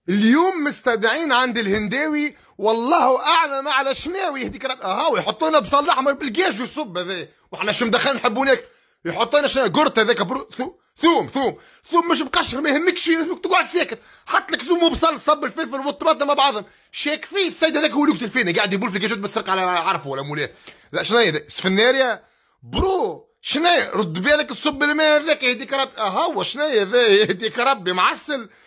اليوم مستدعين عند الهنداوي والله اعلم على شناوي يهديك هاو يحطوا لنا بصل احمر بالكاج ويصب هذا، وحنا شو مدخلين نحبوا ناكل، يحط لنا شنو قرط هذاك ثوم مش مقشر ما يهمكش، لازمك تقعد ساكت، حط لك ثوم وبصل صب الفلفل والطماطم مع بعضهم، شاك فيه السيد هذاك هو اللي يقتل فينا قاعد يبول في الكاجات بالسرقه على عرفه ولا مولاه. لا شنو هذا سفناريا برو، شنو رد بالك تصب الماء هذاك يهديك ربي هو شنو هذا يهديك ربي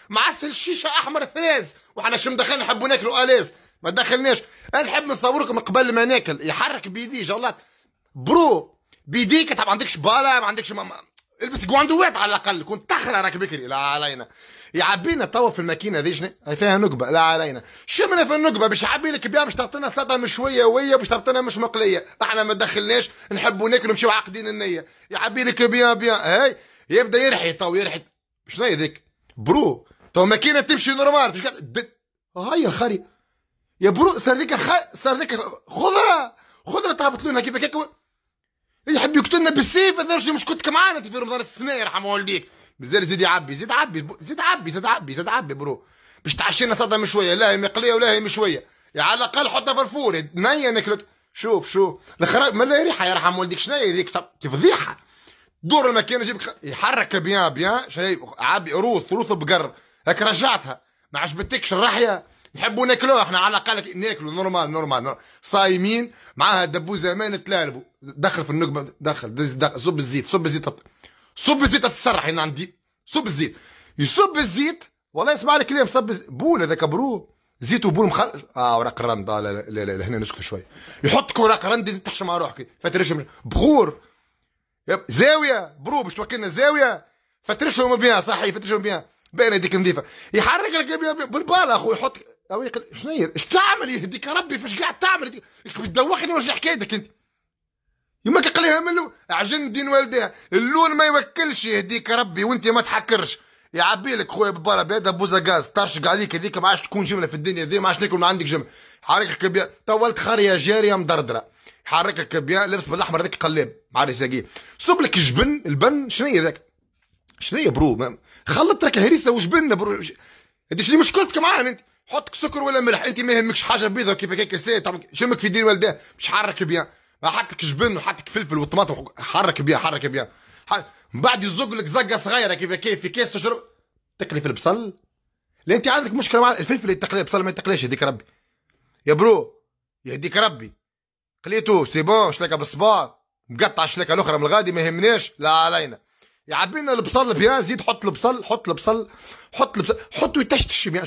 معسل شيشه احمر فراز، وحنا شو مدخلين نحبوا ناكلوا الاس ما دخلناش. انا نحب نصوركم قبل ما ناكل يحرك بيديه جولات برو بيديك، انت ما عندكش بالا ما عندكش البس جواندوات على الاقل، كنت تخرى راك بكري لا علينا. يعبينا توا في الماكينه ذي شنو فيها نقبه لا علينا، شمنا في النقبه باش يعبي لك بها باش تعطينا سلطه مشويه وهي باش تعطينا مش مقليه، احنا ما دخلناش نحبوا ناكلوا نمشيو عاقدين النيه، يعبي لك بيان هاي يبدا يرحي تو يرحي شنو هذيك برو تو ماكينه تمشي نورمال هاي الخري يا برو صار لك خضره تهبط لنا كيف هكاك يحب يقتلنا بالسيف هذا الرجل مش كنت معانا انت في رمضان السنه يرحم والديك بزاف زيد يعبي زيد عبي برو باش تعشينا صدمه شويه لا هي مقليه ولا هي مشويه يعني على الاقل حطها في الفور نيه ناكلك شوف الخراب ما لا ريحه يرحم والديك شنو هي ذيك فضيحه دور الماكينه جيب يحرك بيان شيء عبي روث بقر هاك رجعتها ما عجبتكش الرحيه نحبوا ناكلوها احنا على الاقل ناكلوا نورمال صايمين معاها دبوزه ما نتلالبوا دخل في النقبه دخل صب الزيت تتسرح هنا عندي صب الزيت يصب الزيت والله يسمع لك الكلام صب بول هذاك برو زيت وبول مخلص ورق رند لا هنا نسكت شويه يحطك ورق رند تحشم مع روحك فترشهم بخور زاويه برو باش توكلنا زاويه فترشهم بها صحيح فترشهم بها باين هذيك نظيفه يحرك لك بالبال اخوي يحط شنو هي ايش تعمل يهديك ربي فاش قاعد تعمل بتدوخني وش حكايتك انت يما قليها من عجن دين والديها اللون ما يوكلش يهديك ربي وانت ما تحكرش يعبي لك خويا بالبالا بيضه بوزه غاز طرشق عليك هذيك ما عادش تكون جمله في الدنيا ذي ما عادش ناكل ما عندك جمله حركك بيان طولت خريه جاريه مدردره حركك بيان لبس بالاحمر هذاك قلاب مع رساقيه صب لك البن شنو هي ذاك شنو هي برو خلط لك هريسه وجبن برو انت شنو مشكلتك معاه انت حط سكر ولا ملح انت ما يهمكش حاجه بيضه كيف هيك ساي شمك في دين والداه مش حرك بيان حطك جبن وحطك فلفل وطماطم حرك بيان من بعد يزق لك زقه صغيره كيف في كيس تشرب تقلي في البصل لا انت عندك مشكله مع الفلفل اللي تقليه البصل ما يتقلاش يهديك ربي يا برو يهديك ربي قليته سي بون شلكه بالصباع مقطع الشلكه الاخرى من الغادي ما يهمناش لا علينا يعبينا البصل بيان زيد حط البصل حطه يتشتش بيان